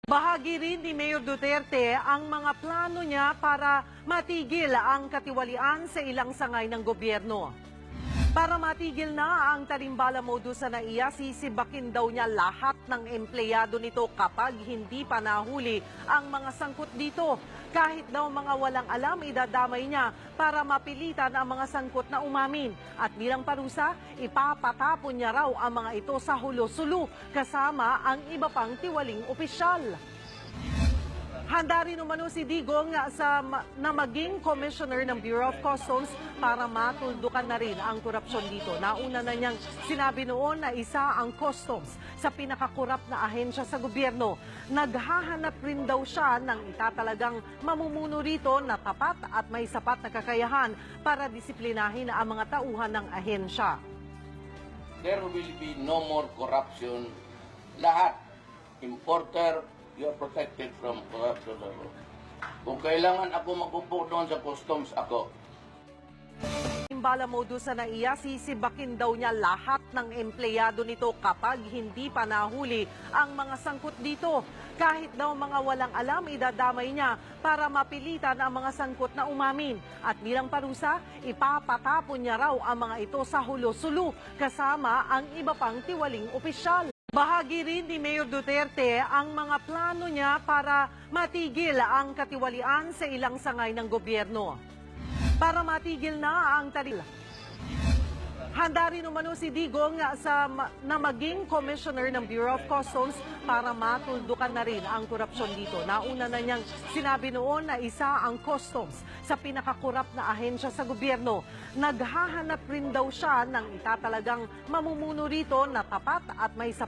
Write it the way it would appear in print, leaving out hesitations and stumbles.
Bahagi rin ni Mayor Duterte ang mga plano niya para matigil ang katiwalian sa ilang sangay ng gobyerno. Para matigil na ang tarimbala modus sa NAIA, sisibakin daw niya lahat ng empleyado nito kapag hindi pa nahuli ang mga sangkot dito. Kahit daw mga walang alam, idadamay niya para mapilitan ang mga sangkot na umamin. At bilang parusa, ipapatapon niya raw ang mga ito sa hulo-sulo kasama ang iba pang tiwaling opisyal. Handa rin umano si Digong na maging commissioner ng Bureau of Customs para matuldukan na rin ang korupsyon dito. Nauna na niyang sinabi noon na isa ang customs sa pinakakurap na ahensya sa gobyerno. Naghahanap rin daw siya ng itatalagang mamumuno rito na tapat at may sapat na kakayahan para disiplinahin ang mga tauhan ng ahensya. There will be no more corruption. Lahat, importer, you are protected from corruption. Kung kailangan ako magpupo doon sa customs, ako. Tarimbala modus sa NAIA, sisibakin daw niya lahat ng empleyado nito kapag hindi pa nahuli ang mga sangkot dito. Kahit daw mga walang alam, idadamay niya para mapilitan ang mga sangkot na umamin. At bilang parusa, ipapatapon niya raw ang mga ito sa hulo-sulo kasama ang iba pang tiwaling opisyal. Bahagi rin ni Mayor Duterte ang mga plano niya para matigil ang katiwalian sa ilang sangay ng gobyerno. Para matigil na ang handa rin umano si Digong na maging commissioner ng Bureau of Customs para matuldukan na rin ang korupsyon dito. Nauna na niyang sinabi noon na isa ang customs sa pinakakurap na ahensya sa gobyerno. Naghahanap rin daw siya ng itatalagang mamumuno rito na tapat at may sapat